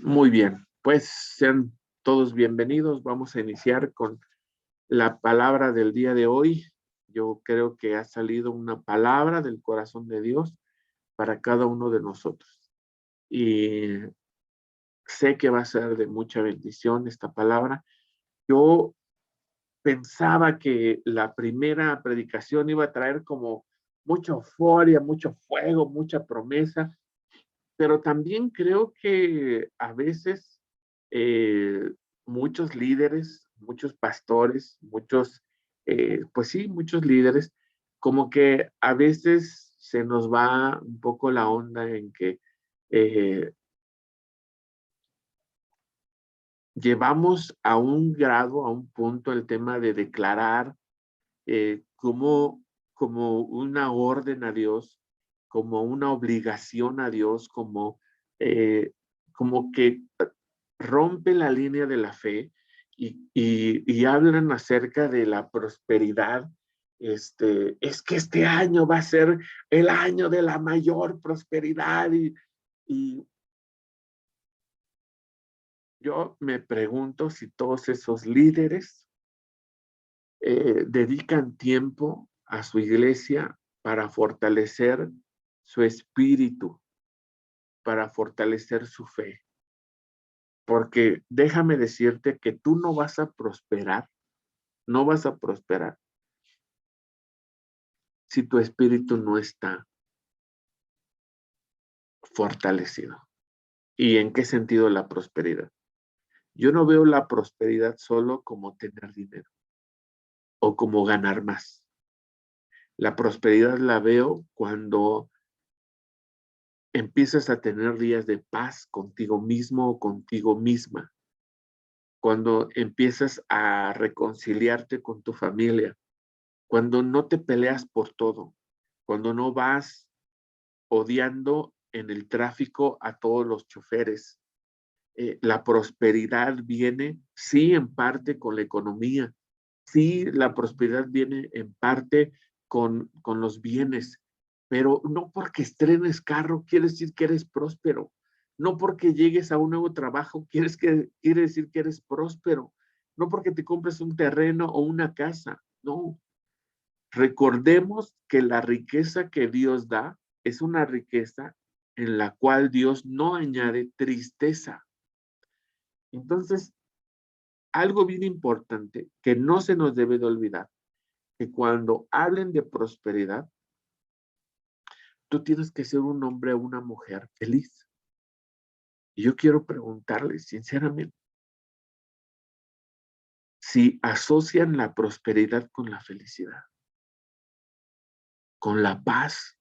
Muy bien, pues sean todos bienvenidos. Vamos a iniciar con la palabra del día de hoy. Yo creo que ha salido una palabra del corazón de Dios para cada uno de nosotros. Y sé que va a ser de mucha bendición esta palabra. Yo pensaba que la primera predicación iba a traer como mucha euforia, mucho fuego, mucha promesa, pero también creo que a veces eh, muchos líderes, muchos pastores, pues sí, muchos líderes, como que a veces se nos va un poco la onda en que eh, llevamos a un grado, a un punto el tema de declarar como una orden a Dios, como una obligación a Dios, eh, como que rompe la línea de la fe y hablan acerca de la prosperidad. Es que este año va a ser el año de la mayor prosperidad y yo me pregunto si todos esos líderes dedican tiempo a su iglesia para fortalecer su espíritu, para fortalecer su fe. Porque déjame decirte que tú no vas a prosperar, no vas a prosperar si tu espíritu no está fortalecido. ¿Y en qué sentido la prosperidad? Yo no veo la prosperidad solo como tener dinero o como ganar más. La prosperidad la veo cuando empiezas a tener días de paz contigo mismo o contigo misma, cuando empiezas a reconciliarte con tu familia, cuando no te peleas por todo, cuando no vas odiando en el tráfico a todos los choferes. La prosperidad viene, sí, en parte con la economía, sí, la prosperidad viene en parte con los bienes, pero no porque estrenes carro quiere decir que eres próspero. No porque llegues a un nuevo trabajo quiere decir que eres próspero. No porque te compres un terreno o una casa. No. Recordemos que la riqueza que Dios da es una riqueza en la cual Dios no añade tristeza. Entonces, algo bien importante que no se nos debe de olvidar, que cuando hablen de prosperidad, tú tienes que ser un hombre o una mujer feliz. Y yo quiero preguntarles sinceramente, si asocian la prosperidad con la felicidad, con la paz,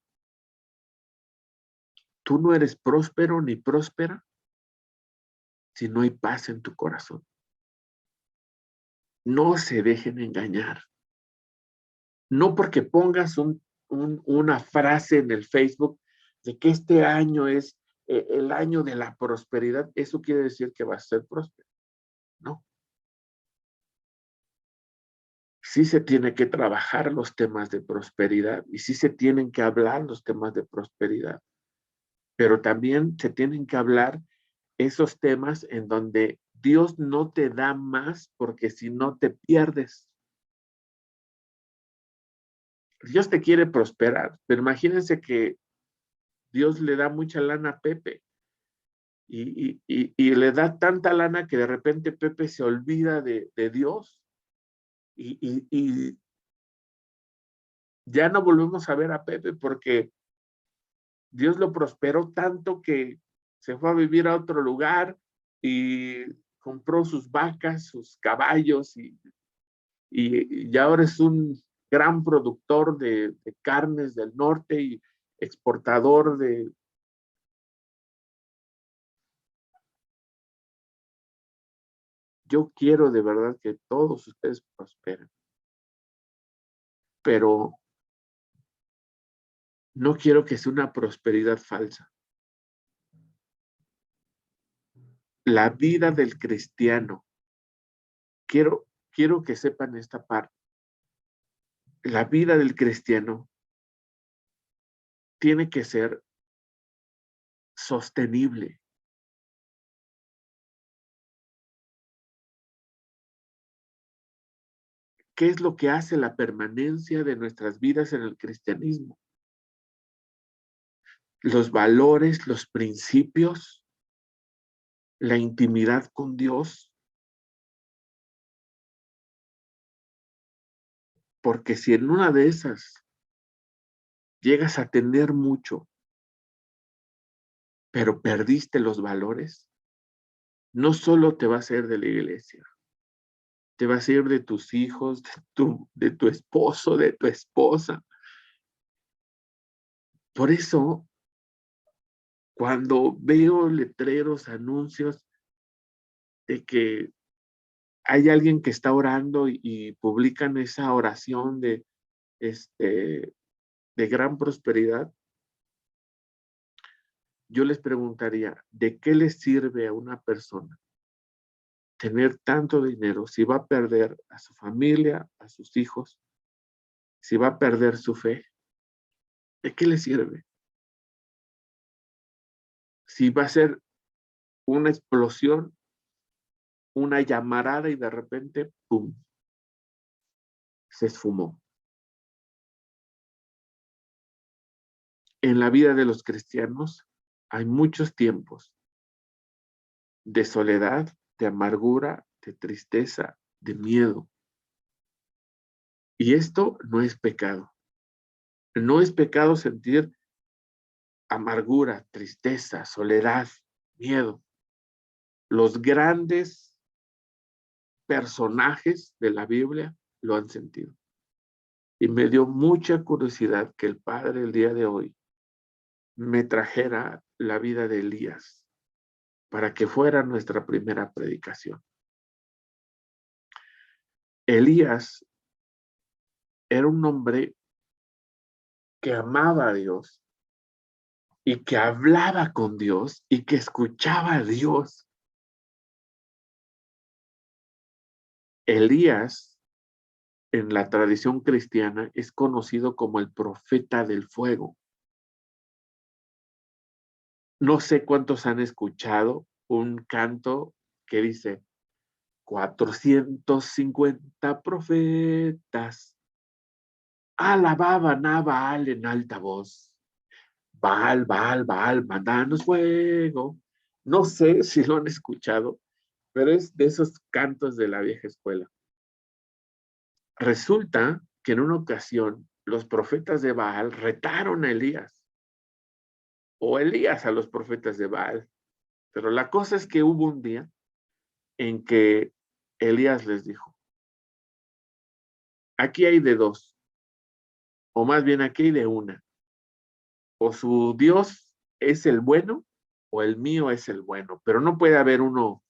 tú no eres próspero ni próspera si no hay paz en tu corazón. No se dejen engañar. No porque pongas una frase en el Facebook de que este año es el año de la prosperidad, eso quiere decir que va a ser próspero. No. Sí se tiene que trabajar los temas de prosperidad y sí se tienen que hablar los temas de prosperidad, pero también se tienen que hablar esos temas en donde Dios no te da más porque si no te pierdes. Dios te quiere prosperar, pero imagínense que Dios le da mucha lana a Pepe y le da tanta lana que de repente Pepe se olvida de Dios y ya no volvemos a ver a Pepe porque Dios lo prosperó tanto que se fue a vivir a otro lugar y compró sus vacas, sus caballos y ahora es un gran productor de carnes del norte y exportador de... Yo quiero de verdad que todos ustedes prosperen, pero no quiero que sea una prosperidad falsa. La vida del cristiano, quiero que sepan esta parte, la vida del cristiano tiene que ser sostenible, ¿Qué es lo que hace la permanencia de nuestras vidas en el cristianismo? Los valores, los principios, la intimidad con Dios. Porque si en una de esas llegas a tener mucho, pero perdiste los valores, no solo te va a ser de la iglesia, te va a ser de tus hijos, de tu esposo, de tu esposa. Por eso, cuando veo letreros, anuncios de que hay alguien que está orando y publican esa oración de gran prosperidad, yo les preguntaría, ¿de qué le sirve a una persona tener tanto dinero si va a perder a su familia, a sus hijos, si va a perder su fe? ¿De qué le sirve? Si va a ser una explosión, una llamarada y de repente, ¡pum!, se esfumó. En la vida de los cristianos hay muchos tiempos de soledad, de amargura, de tristeza, de miedo. Y esto no es pecado. No es pecado sentir amargura, tristeza, soledad, miedo. Los grandes personajes de la Biblia lo han sentido. Y me dio mucha curiosidad que el Padre el día de hoy me trajera la vida de Elías para que fuera nuestra primera predicación. Elías era un hombre que amaba a Dios y que hablaba con Dios y que escuchaba a Dios. Elías, en la tradición cristiana, es conocido como el profeta del fuego. No sé cuántos han escuchado un canto que dice 450 profetas alababan a Baal en alta voz. Baal, Baal, Baal, mándanos fuego. No sé si lo han escuchado, pero es de esos cantos de la vieja escuela. Resulta que en una ocasión los profetas de Baal retaron a Elías, o Elías a los profetas de Baal. Pero la cosa es que hubo un día en que Elías les dijo, aquí hay de dos, o más bien aquí hay de una. O su Dios es el bueno, o el mío es el bueno, pero no puede haber uno,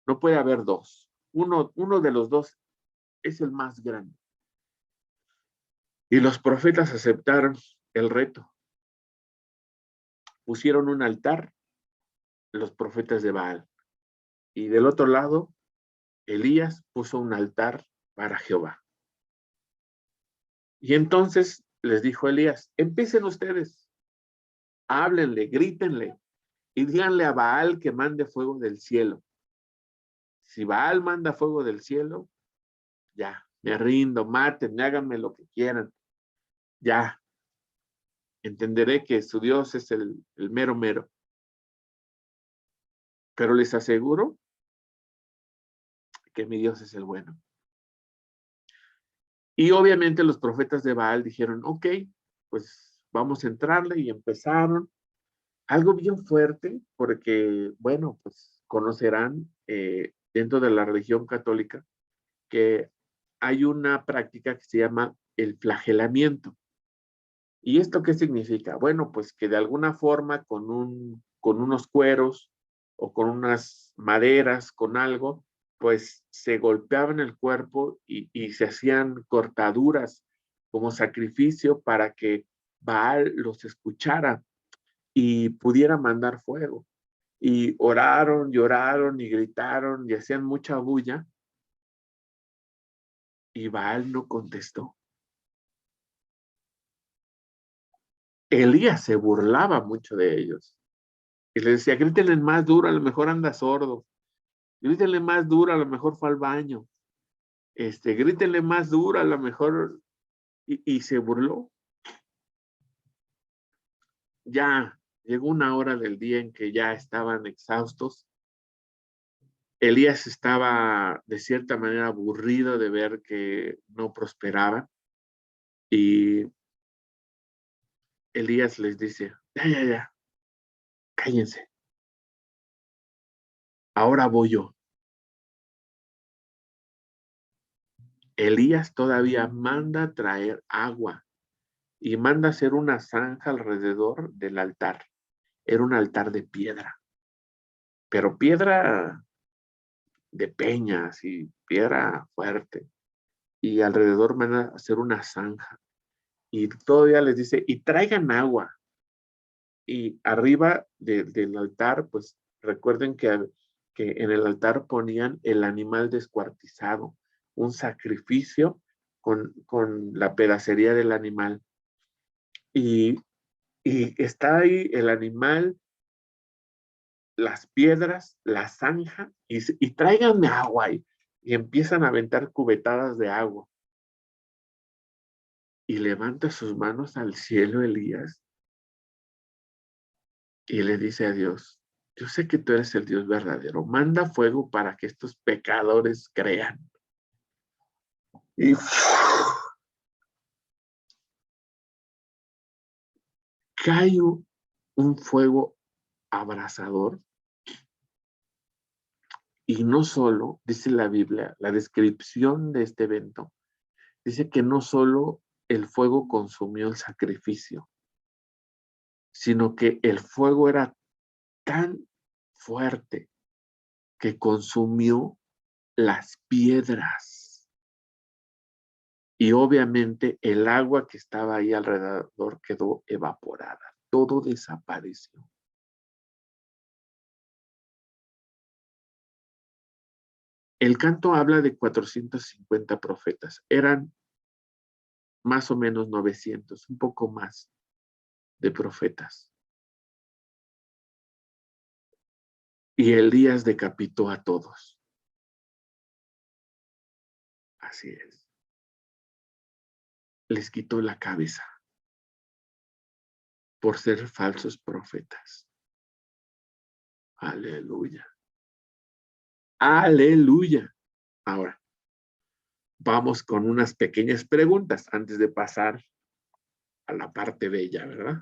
no puede haber dos. Uno de los dos es el más grande. Y los profetas aceptaron el reto. Pusieron un altar, los profetas de Baal. Y del otro lado, Elías puso un altar para Jehová. Y entonces les dijo Elías, empiecen ustedes, háblenle, grítenle y díganle a Baal que mande fuego del cielo. Si Baal manda fuego del cielo, ya, me rindo, mátenme, háganme lo que quieran. Ya, entenderé que su Dios es el mero mero. Pero les aseguro que mi Dios es el bueno. Y obviamente los profetas de Baal dijeron, ok, pues vamos a entrarle, y empezaron. Algo bien fuerte, porque, bueno, pues conocerán dentro de la religión católica que hay una práctica que se llama el flagelamiento. ¿Y esto qué significa? Bueno, pues que de alguna forma con unos cueros o con unas maderas, con algo, pues se golpeaban el cuerpo y se hacían cortaduras como sacrificio para que Baal los escuchara y pudiera mandar fuego. Y oraron, lloraron y gritaron y hacían mucha bulla, y Baal no contestó. Elías se burlaba mucho de ellos y les decía, grítenle más duro, a lo mejor anda sordo, grítenle más duro, a lo mejor fue al baño. Grítenle más duro, a lo mejor, y se burló. Ya llegó una hora del día en que ya estaban exhaustos. Elías estaba de cierta manera aburrido de ver que no prosperaba, y Elías les dice, ya, cállense, ahora voy yo. Elías todavía manda traer agua y manda hacer una zanja alrededor del altar. Era un altar de piedra, pero piedra de peñas y piedra fuerte. Y alrededor van a hacer una zanja. Y todavía les dice, y traigan agua. Y arriba del altar, pues recuerden que en el altar ponían el animal descuartizado, un sacrificio con la pedacería del animal. Y, y está ahí el animal, las piedras, la zanja, y tráiganme agua. Y empiezan a aventar cubetadas de agua. Y levanta sus manos al cielo Elías y le dice a Dios, yo sé que tú eres el Dios verdadero, manda fuego para que estos pecadores crean. Y cae un fuego abrasador. Y no solo, dice la Biblia, la descripción de este evento, dice que no solo el fuego consumió el sacrificio, sino que el fuego era tan fuerte que consumió las piedras. Y obviamente el agua que estaba ahí alrededor quedó evaporada. Todo desapareció. El canto habla de 450 profetas. Eran más o menos 900, un poco más de profetas. Y Elías decapitó a todos. Así es. Les quitó la cabeza por ser falsos profetas. Aleluya. Aleluya. Ahora, vamos con unas pequeñas preguntas antes de pasar a la parte bella, ¿verdad?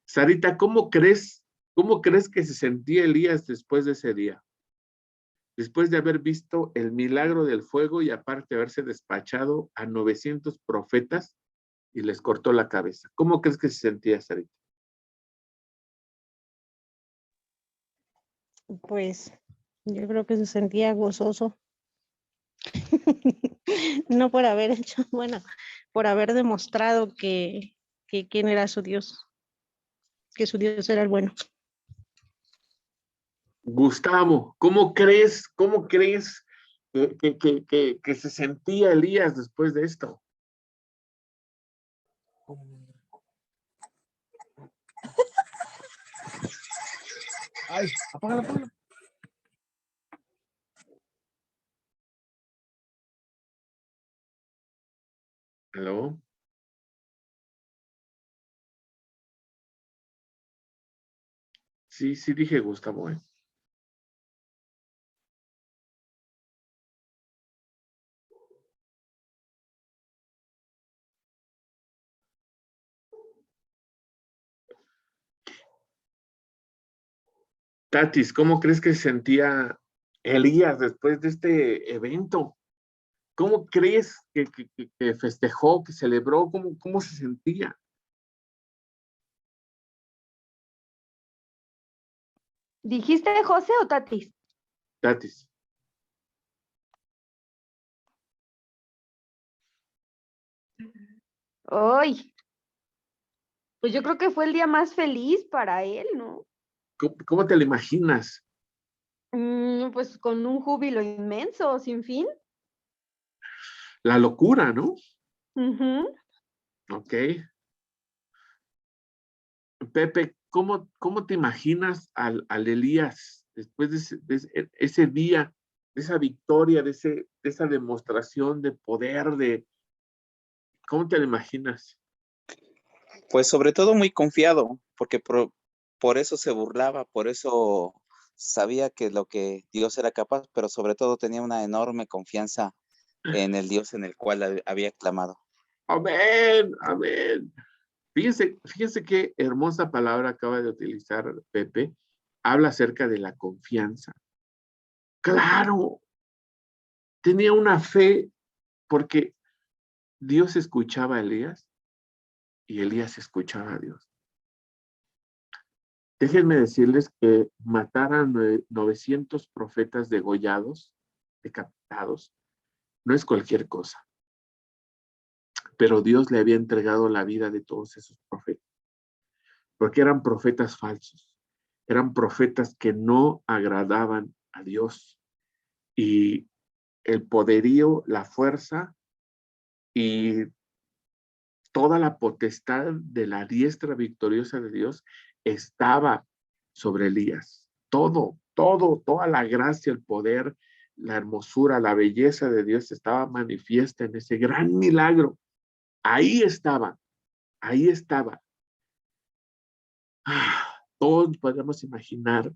Sarita, cómo crees que se sentía Elías después de ese día? Después de haber visto el milagro del fuego y aparte haberse despachado a 900 profetas y les cortó la cabeza. ¿Cómo crees que se sentía, Sarita? Pues yo creo que se sentía gozoso. No por haber hecho, bueno, por haber demostrado que quién era su Dios, que su Dios era el bueno. Gustavo, ¿cómo crees que se sentía Elías después de esto? Ay, apágala. ¿Aló? Sí dije Gustavo, ¿eh? Tatis, ¿cómo crees que se sentía Elías después de este evento? ¿Cómo crees que festejó, que celebró? ¿Cómo se sentía? ¿Dijiste José o Tatis? Tatis. Ay, pues yo creo que fue el día más feliz para él, ¿no? ¿Cómo te lo imaginas? Pues con un júbilo inmenso, sin fin. La locura, ¿no? Ujú. Ok. Pepe, ¿cómo te imaginas al Elías después de ese día de esa victoria, de esa demostración de poder, ¿cómo te lo imaginas? Pues sobre todo muy confiado, porque por eso se burlaba, por eso sabía que lo que Dios era capaz, pero sobre todo tenía una enorme confianza en el Dios en el cual había clamado. Amén, amén. Fíjense qué hermosa palabra acaba de utilizar Pepe. Habla acerca de la confianza. Claro, tenía una fe porque Dios escuchaba a Elías y Elías escuchaba a Dios. Déjenme decirles que matar a 900 profetas degollados, decapitados, no es cualquier cosa. Pero Dios le había entregado la vida de todos esos profetas, porque eran profetas falsos, eran profetas que no agradaban a Dios. Y el poderío, la fuerza y toda la potestad de la diestra victoriosa de Dios estaba sobre Elías. Toda la gracia, el poder, la hermosura, la belleza de Dios estaba manifiesta en ese gran milagro. Ahí estaba, ahí estaba. Todos podemos imaginar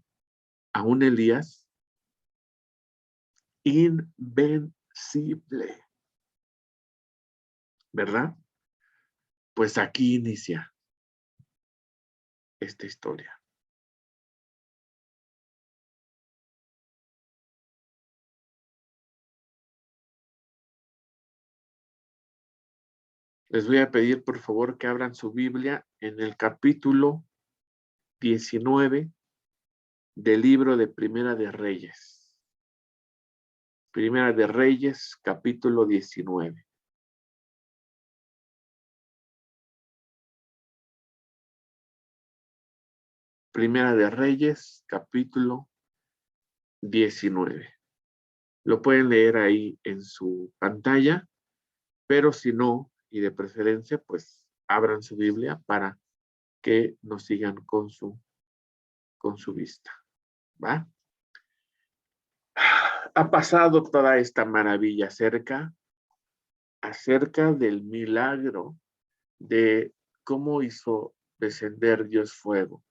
a un Elías invencible, ¿verdad? Pues aquí inicia esta historia. Les voy a pedir, por favor, que abran su Biblia en el capítulo 19 del libro de Primera de Reyes. Primera de Reyes, capítulo 19. Primera de Reyes, capítulo 19. Lo pueden leer ahí en su pantalla, pero si no, y de preferencia, pues abran su Biblia para que nos sigan con su vista. ¿Va? Ha pasado toda esta maravilla acerca del milagro de cómo hizo descender Dios fuego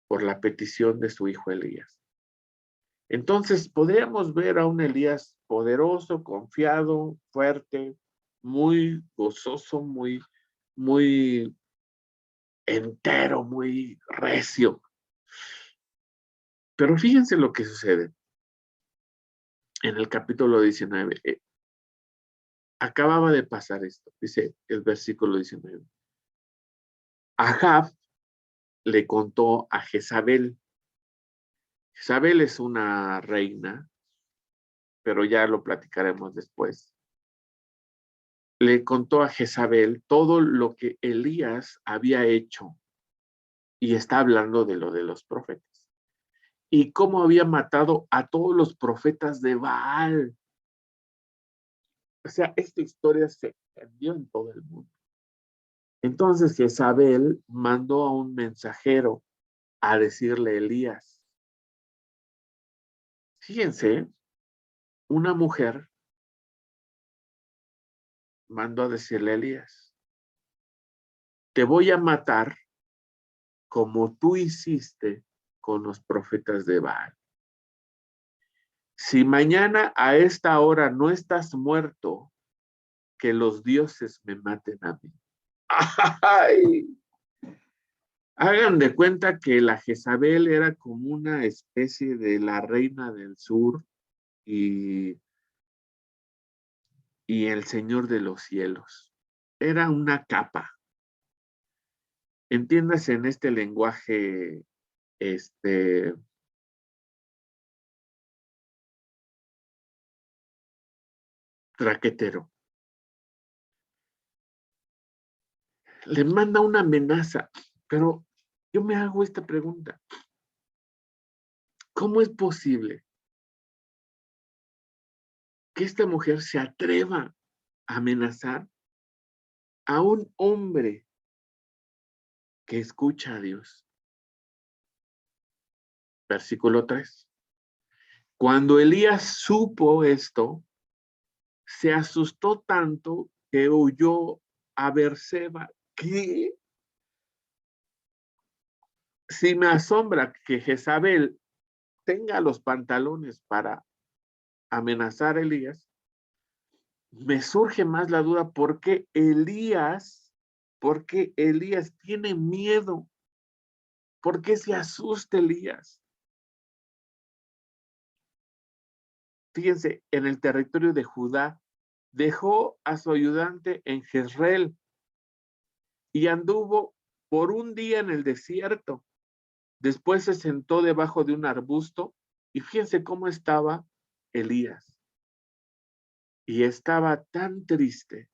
por la petición de su hijo Elías. Entonces podríamos ver a un Elías poderoso, confiado, fuerte, muy gozoso, muy entero, muy recio. Pero fíjense lo que sucede en el capítulo 19. Acababa de pasar esto, dice el versículo 19. Ahab le contó a Jezabel. Jezabel es una reina, pero ya lo platicaremos después. Le contó a Jezabel todo lo que Elías había hecho, y está hablando de lo de los profetas, y cómo había matado a todos los profetas de Baal. O sea, esta historia se extendió en todo el mundo. Entonces Jezabel mandó a un mensajero a decirle a Elías. Fíjense, una mujer mandó a decirle a Elías, te voy a matar como tú hiciste con los profetas de Baal. Si mañana a esta hora no estás muerto, que los dioses me maten a mí. ¡Ay! Hagan de cuenta que la Jezabel era como una especie de la reina del sur y el señor de los cielos. Era una capa. Entiéndase en este lenguaje, traquetero. Le manda una amenaza, pero yo me hago esta pregunta. ¿Cómo es posible que esta mujer se atreva a amenazar a un hombre que escucha a Dios? Versículo 3. Cuando Elías supo esto, se asustó tanto que huyó a Berseba. ¿Qué? Si me asombra que Jezabel tenga los pantalones para amenazar a Elías, me surge más la duda, ¿por qué Elías tiene miedo? ¿Por qué se asusta Elías? Fíjense, en el territorio de Judá, dejó a su ayudante en Jezreel y anduvo por un día en el desierto. Después se sentó debajo de un arbusto y fíjense cómo estaba Elías. Y estaba tan triste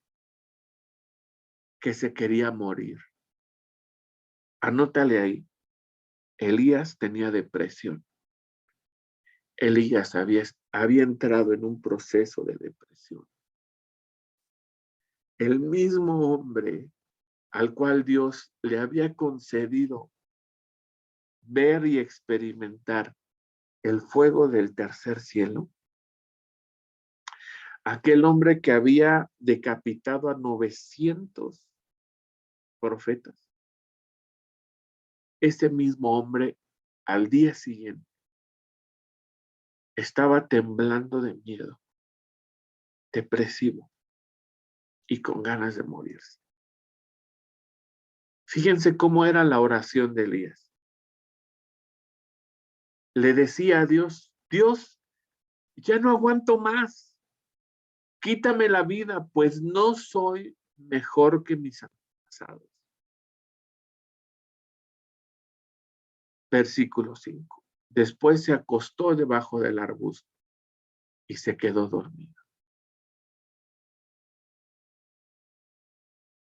que se quería morir. Anótale ahí, Elías tenía depresión. Elías había entrado en un proceso de depresión. El mismo hombre al cual Dios le había concedido ver y experimentar el fuego del tercer cielo, aquel hombre que había decapitado a 900 profetas, ese mismo hombre al día siguiente estaba temblando de miedo, depresivo y con ganas de morirse. Fíjense cómo era la oración de Elías. Le decía a Dios, Dios, ya no aguanto más. Quítame la vida, pues no soy mejor que mis antepasados. Versículo 5. Después se acostó debajo del arbusto y se quedó dormido.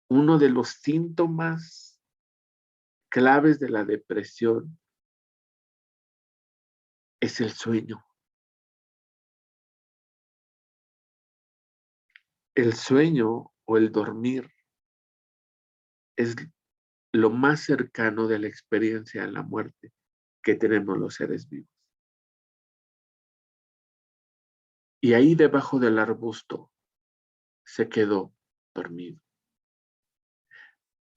Uno de los síntomas claves de la depresión es el sueño. El sueño o el dormir es lo más cercano de la experiencia de la muerte que tenemos los seres vivos. Y ahí debajo del arbusto se quedó dormido.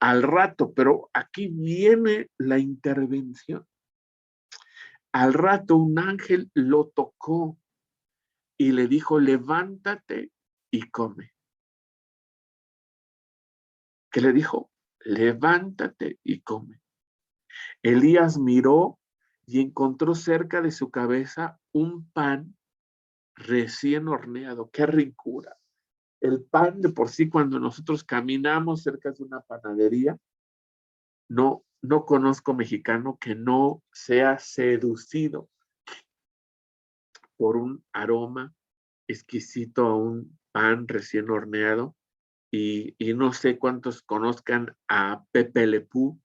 Al rato, pero aquí viene la intervención. Al rato un ángel lo tocó y le dijo, levántate y come. ¿Qué le dijo? Levántate y come. Elías miró y encontró cerca de su cabeza un pan recién horneado. ¡Qué ricura! El pan de por sí, cuando nosotros caminamos cerca de una panadería, no conozco mexicano que no sea seducido por un aroma exquisito a un pan recién horneado. Y no sé cuántos conozcan a Pepe Le Pew,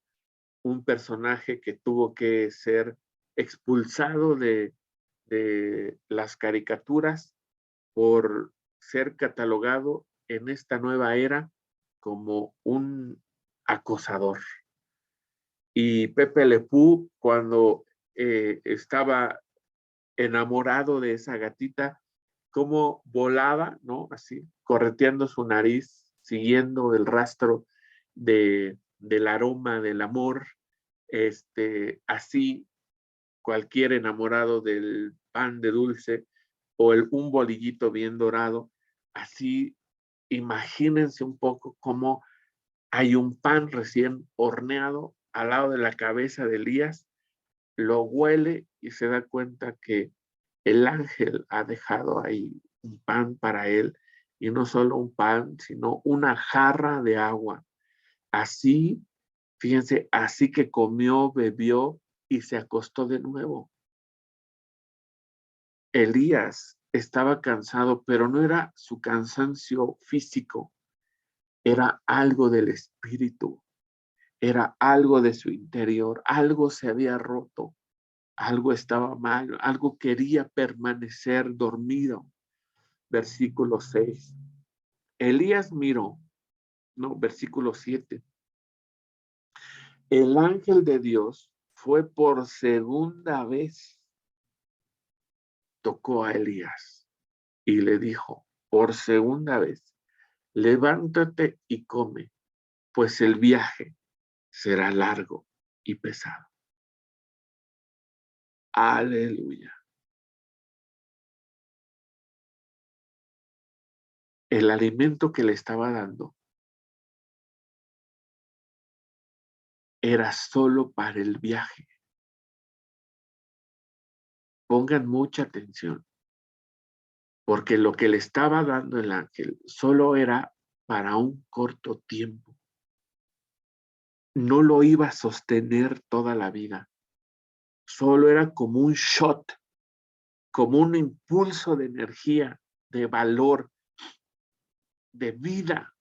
un personaje que tuvo que ser expulsado de las caricaturas por ser catalogado en esta nueva era como un acosador. Y Pepe Le Pew, cuando estaba enamorado de esa gatita, cómo volaba, ¿no? Así, correteando su nariz, siguiendo el rastro del aroma del amor. Así, cualquier enamorado del pan de dulce o un bolillito bien dorado, así, imagínense un poco cómo hay un pan recién horneado al lado de la cabeza de Elías, lo huele y se da cuenta que el ángel ha dejado ahí un pan para él, y no solo un pan, sino una jarra de agua. Así, fíjense, así que comió, bebió y se acostó de nuevo. Elías estaba cansado, pero no era su cansancio físico, era algo del espíritu, era algo de su interior, algo se había roto, algo estaba mal, algo quería permanecer dormido. Versículo 6. Elías miró, no, versículo 7. El ángel de Dios fue por segunda vez tocó a Elías y le dijo por segunda vez, levántate y come, pues el viaje será largo y pesado. Aleluya. El alimento que le estaba dando era solo para el viaje. Pongan mucha atención, porque lo que le estaba dando el ángel solo era para un corto tiempo. No lo iba a sostener toda la vida. Solo era como un shot, como un impulso de energía, de valor, de vida,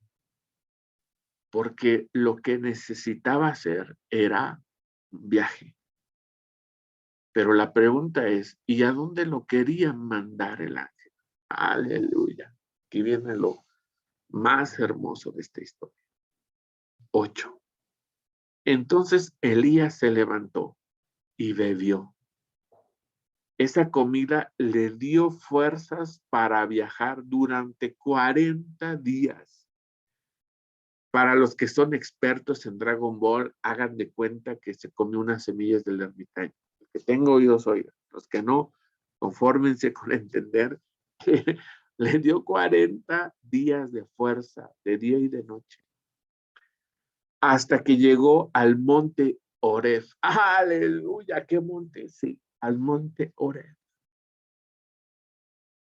porque lo que necesitaba hacer era un viaje. Pero la pregunta es, ¿y a dónde lo quería mandar el ángel? Aleluya. Aquí viene lo más hermoso de esta historia. 8. Entonces Elías se levantó y bebió. Esa comida le dio fuerzas para viajar durante 40 días. Para los que son expertos en Dragon Ball, hagan de cuenta que se comió unas semillas del ermitaño. Los que tengo oídos oigan. Los que no, confórmense con entender que le dio 40 días de fuerza, de día y de noche. Hasta que llegó al monte Oreb. ¡Aleluya! ¿Qué monte? Sí, al monte Oreb.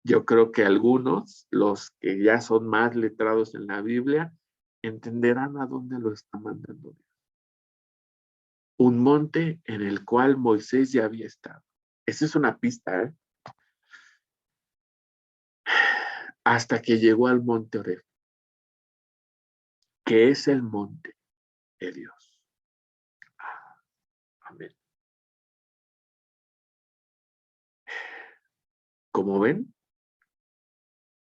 Yo creo que algunos, los que ya son más letrados en la Biblia, entenderán a dónde lo está mandando Dios. Un monte en el cual Moisés ya había estado. Esa es una pista, ¿eh? Hasta que llegó al monte Oreb, que es el monte de Dios. Amén. Como ven,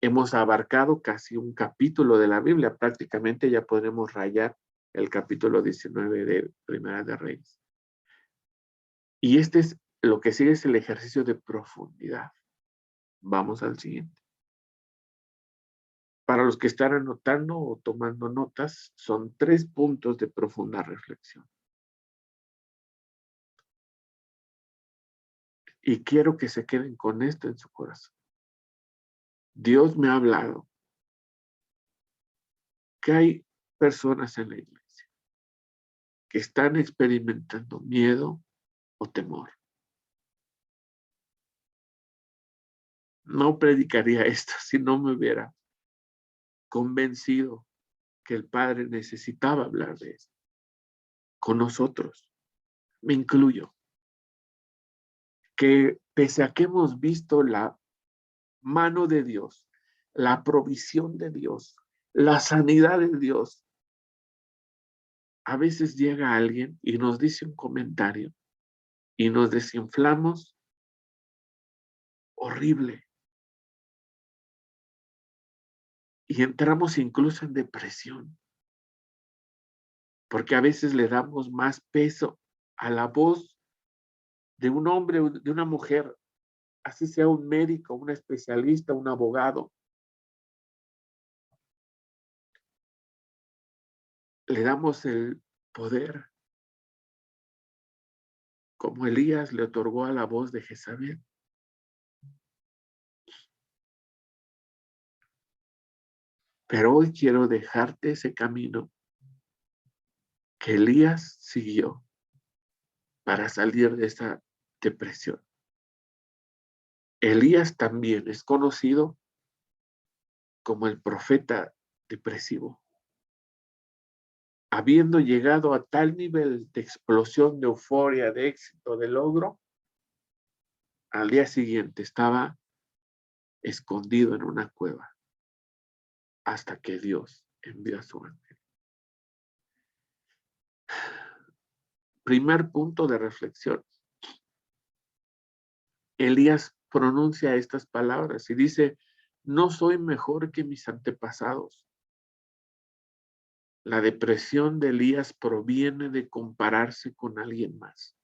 hemos abarcado casi un capítulo de la Biblia. Prácticamente ya podremos rayar el capítulo 19 de Primera de Reyes. Y lo que sigue es el ejercicio de profundidad. Vamos al siguiente. Para los que están anotando o tomando notas, son 3 puntos de profunda reflexión. Y quiero que se queden con esto en su corazón. Dios me ha hablado que hay personas en la iglesia que están experimentando miedo o temor. No predicaría esto si no me hubiera convencido que el Padre necesitaba hablar de esto con nosotros. Me incluyo. Que pese a que hemos visto la mano de Dios, la provisión de Dios, la sanidad de Dios, a veces llega alguien y nos dice un comentario y nos desinflamos horrible. Y entramos incluso en depresión. Porque a veces le damos más peso a la voz de un hombre o de una mujer, así sea un médico, un especialista, un abogado. Le damos el poder, como Elías le otorgó a la voz de Jezabel. Pero hoy quiero dejarte ese camino que Elías siguió para salir de esa depresión. Elías también es conocido como el profeta depresivo. Habiendo llegado a tal nivel de explosión, de euforia, de éxito, de logro, al día siguiente estaba escondido en una cueva hasta que Dios envió a su ángel. Primer punto de reflexión. Elías pronuncia estas palabras y dice, no soy mejor que mis antepasados. La depresión de Elías proviene de compararse con alguien más.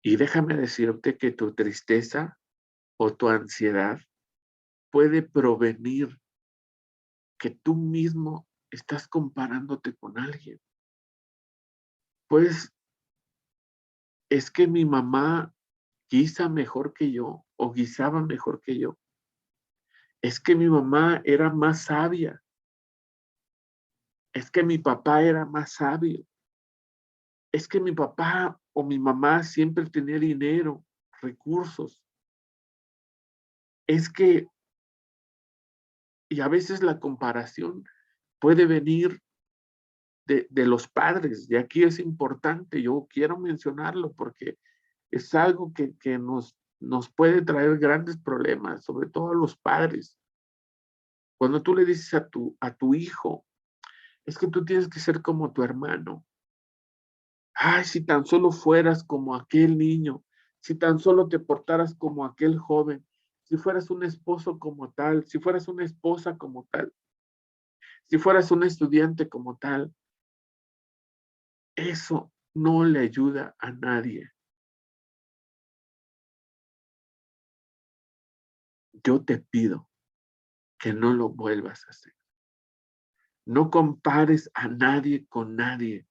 Y déjame decirte que tu tristeza o tu ansiedad puede provenir que tú mismo estás comparándote con alguien. Pues es que mi mamá guisa mejor que yo o guisaba mejor que yo. Es que mi mamá era más sabia. Es que mi papá era más sabio. Es que mi papá o mi mamá siempre tenía dinero, recursos. Es que, y a veces la comparación puede venir de los padres, y aquí es importante, yo quiero mencionarlo porque es algo que nos puede traer grandes problemas, sobre todo a los padres. Cuando tú le dices a tu hijo, es que tú tienes que ser como tu hermano. Ay, si tan solo fueras como aquel niño, si tan solo te portaras como aquel joven, si fueras un esposo como tal, si fueras una esposa como tal, si fueras un estudiante como tal, eso no le ayuda a nadie. Yo te pido que no lo vuelvas a hacer. No compares a nadie con nadie.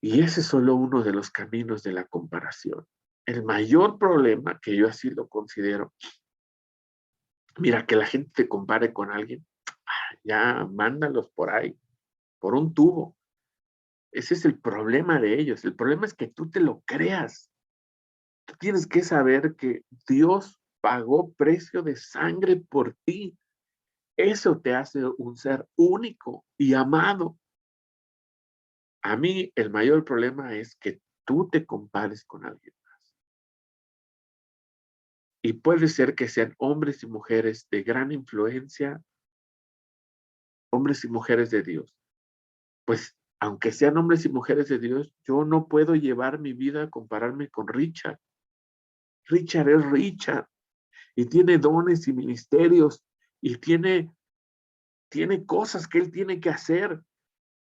Y ese es solo uno de los caminos de la comparación. El mayor problema, que yo así lo considero, mira, que la gente te compare con alguien, ya mándalos por ahí, por un tubo. Ese es el problema de ellos. El problema es que tú te lo creas. Tú tienes que saber que Dios pagó precio de sangre por ti. Eso te hace un ser único y amado. A mí el mayor problema es que tú te compares con alguien más. Y puede ser que sean hombres y mujeres de gran influencia, hombres y mujeres de Dios. Pues aunque sean hombres y mujeres de Dios, yo no puedo llevar mi vida a compararme con Richard. Richard es Richard y tiene dones y ministerios y tiene cosas que él tiene que hacer,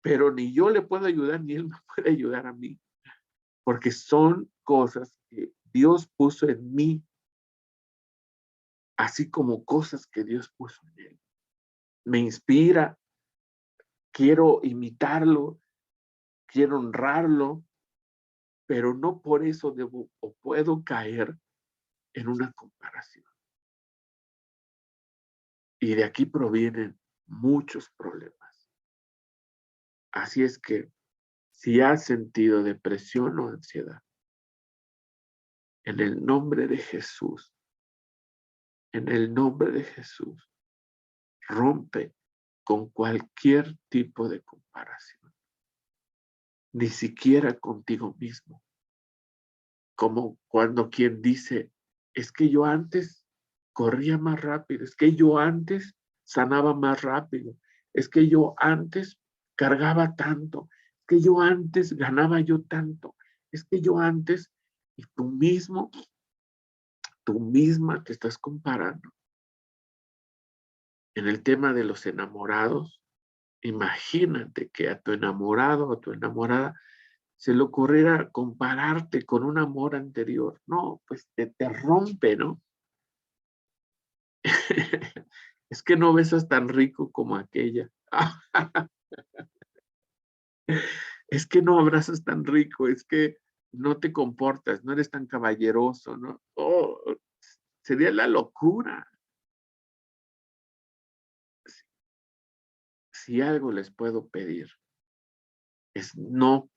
pero ni yo le puedo ayudar ni él me puede ayudar a mí, porque son cosas que Dios puso en mí, así como cosas que Dios puso en él. Me inspira, quiero imitarlo, quiero honrarlo, pero no por eso debo o puedo caer en una comparación. Y de aquí provienen muchos problemas. Así es que si has sentido depresión o ansiedad, en el nombre de Jesús, en el nombre de Jesús, rompe con cualquier tipo de comparación, ni siquiera contigo mismo. Como cuando quien dice, es que yo antes corría más rápido, es que yo antes sanaba más rápido, es que yo antes cargaba tanto, es que yo antes ganaba yo tanto, es que yo antes, y tú mismo, tú misma te estás comparando. En el tema de los enamorados, imagínate que a tu enamorado o a tu enamorada se le ocurriera compararte con un amor anterior. No, pues te rompe, ¿no? Es que no besas tan rico como aquella. Es que no abrazas tan rico, es que no te comportas, no eres tan caballeroso, ¿no? Oh, sería la locura. Si algo les puedo pedir, es no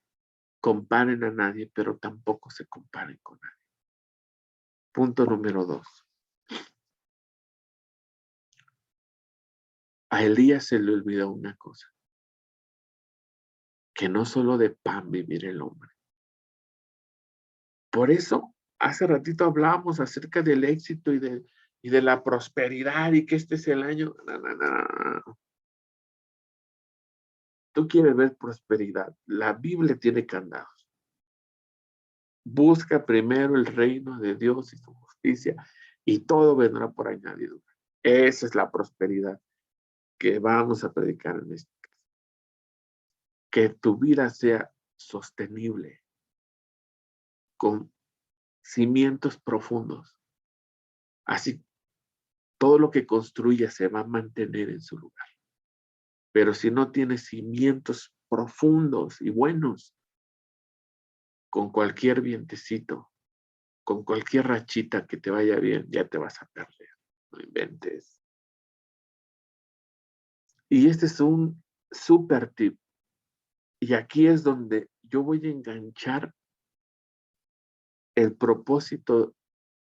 comparen a nadie, pero tampoco se comparen con nadie. Punto número 2. A Elías se le olvidó una cosa, que no solo de pan vivir el hombre. Por eso, hace ratito hablábamos acerca del éxito y de la prosperidad y que este es el año. No. Tú quieres ver prosperidad. La Biblia tiene candados. Busca primero el reino de Dios y su justicia y todo vendrá por añadidura. Esa es la prosperidad que vamos a predicar en este. Que tu vida sea sostenible, con cimientos profundos, Así, todo lo que construya se va a mantener en su lugar. Pero si no tiene cimientos profundos y buenos, con cualquier vientecito, con cualquier rachita que te vaya bien, ya te vas a perder. No inventes. Y este es un super tip. Y aquí es donde yo voy a enganchar el propósito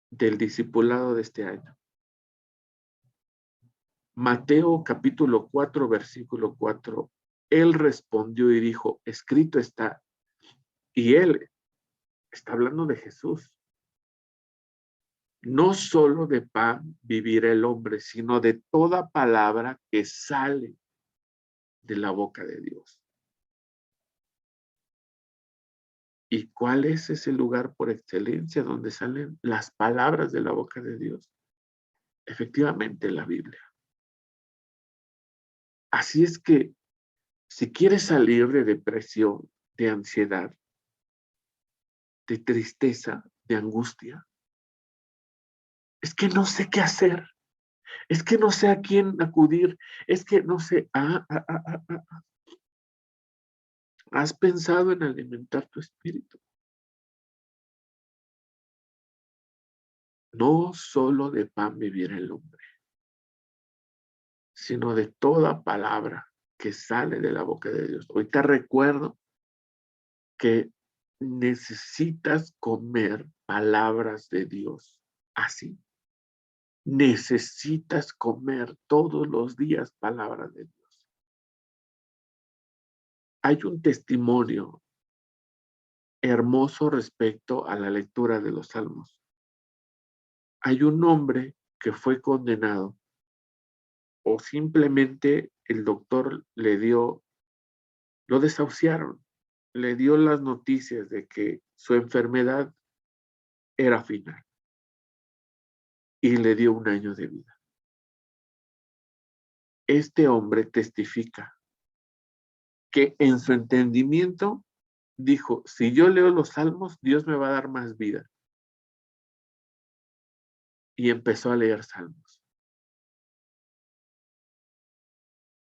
del discipulado de este año. Mateo capítulo 4, versículo 4. Él respondió y dijo, escrito está. Y él está hablando de Jesús. No solo de pan vivirá el hombre, sino de toda palabra que sale de la boca de Dios. ¿Y cuál es ese lugar por excelencia donde salen las palabras de la boca de Dios? Efectivamente, la Biblia. Así es que si quieres salir de depresión, de ansiedad, de tristeza, de angustia, es que no sé qué hacer, es que no sé a quién acudir, es que no sé, ¿has pensado en alimentar tu espíritu? No solo de pan vivirá el hombre, sino de toda palabra que sale de la boca de Dios. Ahorita recuerdo que necesitas comer palabras de Dios así. Necesitas comer todos los días palabras de Dios. Hay un testimonio hermoso respecto a la lectura de los salmos. Hay un hombre que fue condenado o simplemente el doctor lo desahuciaron, le dio las noticias de que su enfermedad era final y le dio 1 año de vida. Este hombre testifica que en su entendimiento dijo, si yo leo los salmos, Dios me va a dar más vida. Y empezó a leer salmos.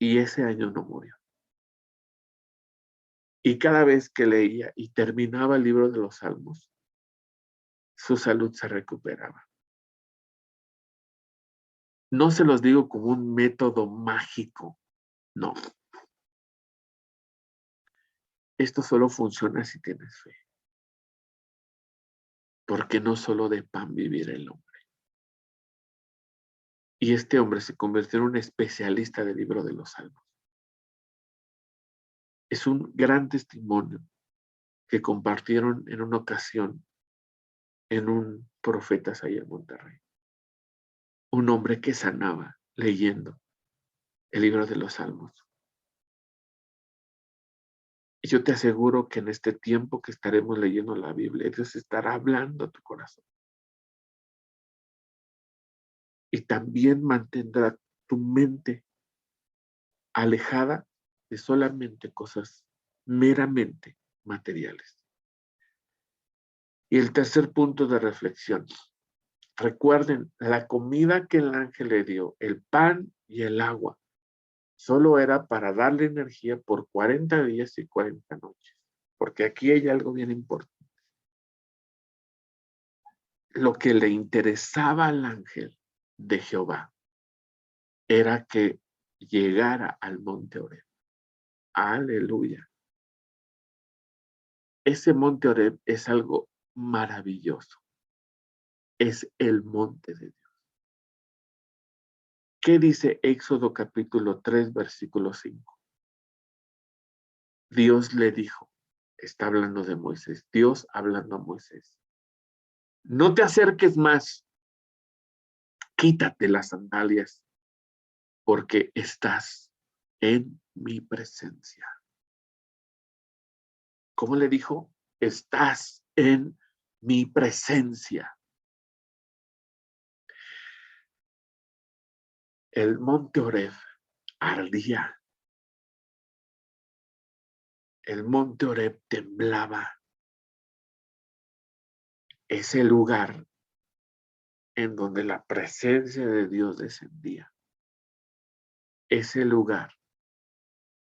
Y ese año no murió. Y cada vez que leía y terminaba el libro de los salmos, su salud se recuperaba. No se los digo como un método mágico, no. Esto solo funciona si tienes fe. Porque no solo de pan vivirá el hombre. Y este hombre se convirtió en un especialista del libro de los salmos. Es un gran testimonio que compartieron en una ocasión en un Profetas ahí en Monterrey. Un hombre que sanaba leyendo el libro de los salmos. Y yo te aseguro que en este tiempo que estaremos leyendo la Biblia, Dios estará hablando a tu corazón. Y también mantendrá tu mente alejada de solamente cosas meramente materiales. Y el tercer punto de reflexión. Recuerden, la comida que el ángel le dio, el pan y el agua, solo era para darle energía por 40 días y 40 noches. Porque aquí hay algo bien importante. Lo que le interesaba al ángel de Jehová era que llegara al monte Oreb. Aleluya. Ese monte Oreb es algo maravilloso. Es el monte de Dios. ¿Qué dice Éxodo capítulo 3, versículo 5? Dios le dijo, está hablando de Moisés, Dios hablando a Moisés, no te acerques más, quítate las sandalias, porque estás en mi presencia. ¿Cómo le dijo? Estás en mi presencia. El monte Oreb ardía. El monte Oreb temblaba. Ese lugar en donde la presencia de Dios descendía. Ese lugar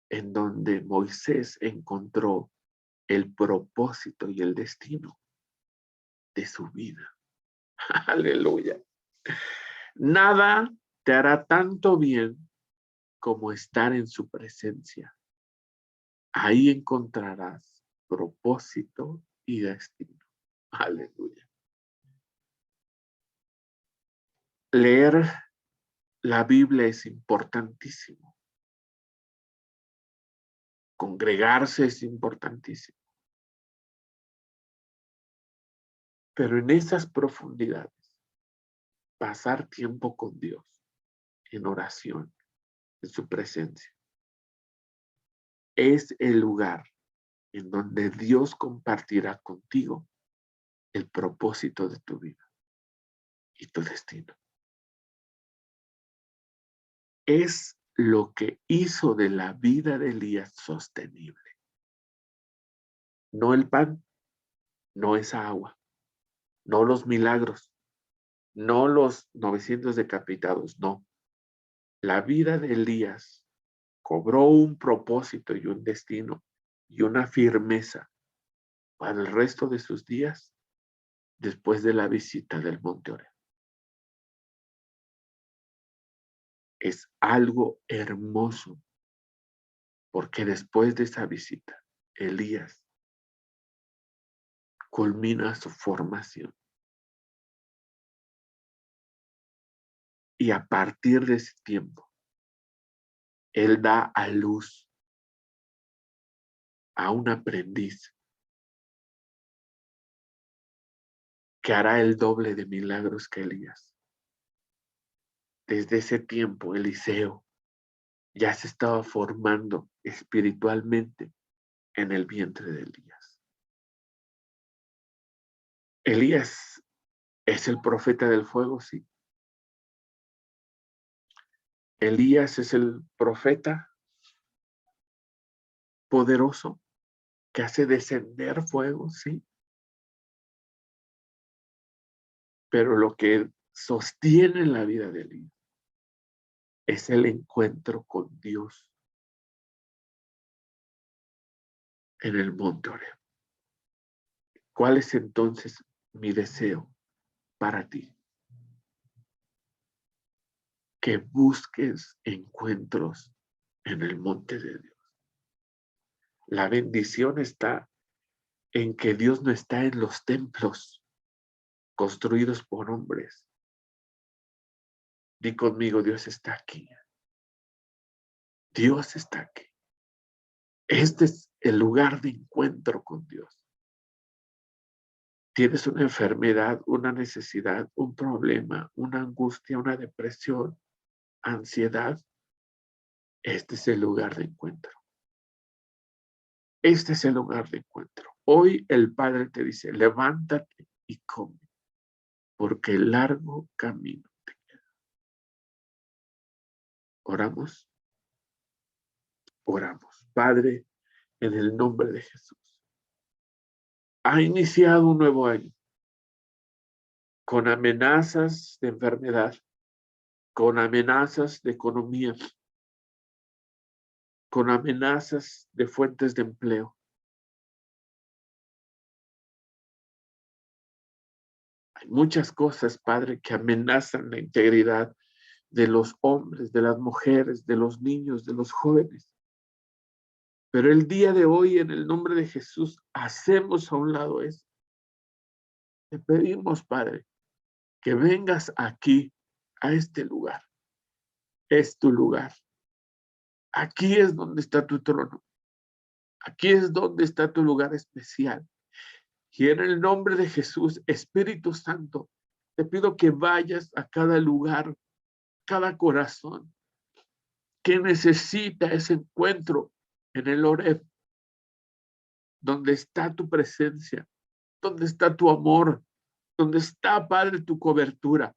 en donde Moisés encontró el propósito y el destino de su vida. Aleluya. Nada te hará tanto bien como estar en su presencia. Ahí encontrarás propósito y destino. Aleluya. Leer la Biblia es importantísimo. Congregarse es importantísimo. Pero en esas profundidades, pasar tiempo con Dios, en oración, en su presencia, es el lugar en donde Dios compartirá contigo el propósito de tu vida y tu destino. Es lo que hizo de la vida de Elías sostenible. No el pan, no esa agua, no los milagros, no los 900 decapitados, no. La vida de Elías cobró un propósito y un destino y una firmeza para el resto de sus días después de la visita del Monte Oreb. Es algo hermoso, porque después de esa visita, Elías culmina su formación. Y a partir de ese tiempo, él da a luz a un aprendiz que hará el doble de milagros que Elías. Desde ese tiempo, Eliseo ya se estaba formando espiritualmente en el vientre de Elías. Elías es el profeta del fuego, sí. Elías es el profeta poderoso que hace descender fuego, sí. Pero lo que sostiene la vida de Elías es el encuentro con Dios en el monte Oreb. ¿Cuál es entonces mi deseo para ti? Que busques encuentros en el monte de Dios. La bendición está en que Dios no está en los templos construidos por hombres. Di conmigo, Dios está aquí. Dios está aquí. Este es el lugar de encuentro con Dios. Tienes una enfermedad, una necesidad, un problema, una angustia, una depresión, ansiedad. Este es el lugar de encuentro. Este es el lugar de encuentro. Hoy el Padre te dice, levántate y come, porque el largo camino te queda. Oramos. Oramos. Padre, en el nombre de Jesús. Ha iniciado un nuevo año con amenazas de enfermedad, con amenazas de economía, con amenazas de fuentes de empleo. Hay muchas cosas, Padre, que amenazan la integridad de los hombres, de las mujeres, de los niños, de los jóvenes. Pero el día de hoy, en el nombre de Jesús, hacemos a un lado eso. Te pedimos, Padre, que vengas aquí, a este lugar. Es tu lugar. Aquí es donde está tu trono. Aquí es donde está tu lugar especial. Y en el nombre de Jesús, Espíritu Santo, te pido que vayas a cada lugar, cada corazón que necesita ese encuentro en el Oreb, donde está tu presencia, donde está tu amor, donde está, Padre, tu cobertura.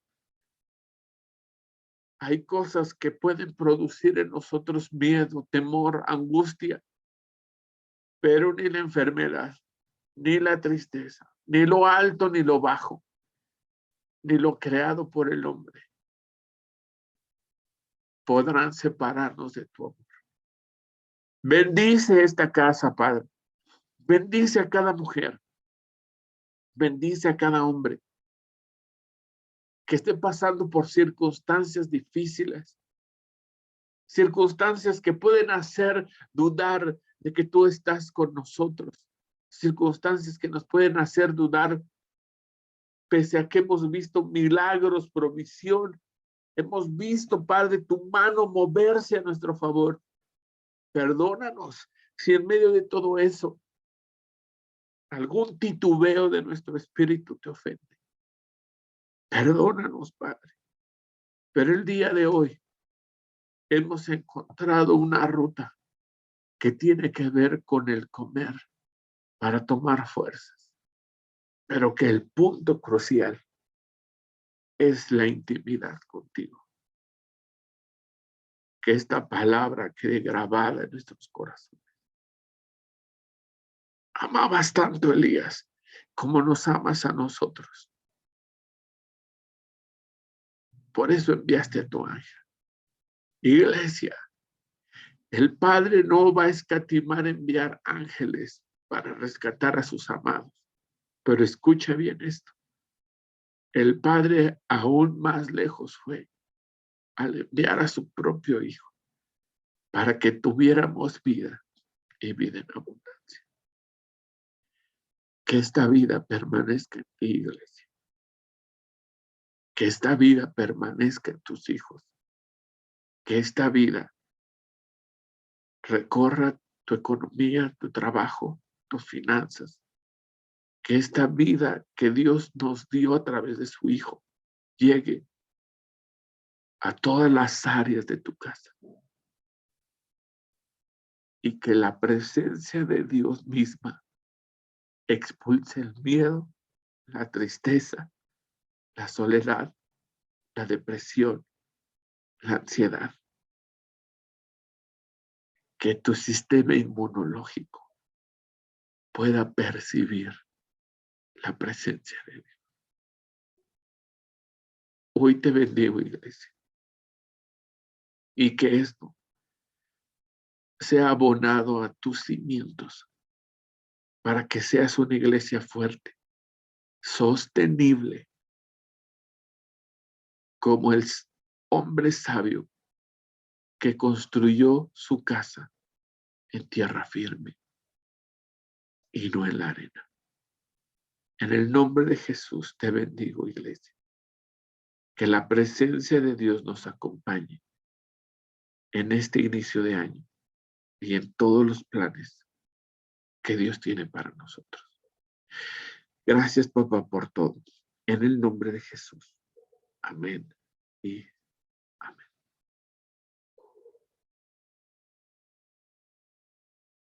Hay cosas que pueden producir en nosotros miedo, temor, angustia, pero ni la enfermedad, ni la tristeza, ni lo alto, ni lo bajo, ni lo creado por el hombre podrán separarnos de tu amor. Bendice esta casa, Padre. Bendice a cada mujer. Bendice a cada hombre que esté pasando por circunstancias difíciles, circunstancias que pueden hacer dudar de que tú estás con nosotros, circunstancias que nos pueden hacer dudar pese a que hemos visto milagros, provisión, hemos visto, Padre, tu mano moverse a nuestro favor. Perdónanos si en medio de todo eso algún titubeo de nuestro espíritu te ofende. Perdónanos, Padre. Pero el día de hoy hemos encontrado una ruta que tiene que ver con el comer para tomar fuerzas. Pero que el punto crucial es la intimidad contigo. Que esta palabra quede grabada en nuestros corazones. Amabas tanto, Elías, como nos amas a nosotros. Por eso enviaste a tu ángel. Iglesia, el Padre no va a escatimar enviar ángeles para rescatar a sus amados. Pero escucha bien esto. El Padre aún más lejos fue al enviar a su propio Hijo para que tuviéramos vida y vida en abundancia. Que esta vida permanezca en ti, iglesia. Que esta vida permanezca en tus hijos. Que esta vida recorra tu economía, tu trabajo, tus finanzas. Que esta vida que Dios nos dio a través de su Hijo llegue a todas las áreas de tu casa. Y que la presencia de Dios misma expulse el miedo, la tristeza, la soledad, la depresión, la ansiedad. Que tu sistema inmunológico pueda percibir la presencia de Dios. Hoy te bendigo, iglesia. Y que esto sea abonado a tus cimientos para que seas una iglesia fuerte, sostenible, como el hombre sabio que construyó su casa en tierra firme y no en la arena. En el nombre de Jesús te bendigo, iglesia. Que la presencia de Dios nos acompañe en este inicio de año y en todos los planes que Dios tiene para nosotros. Gracias, papá, por todo. En el nombre de Jesús. Amén y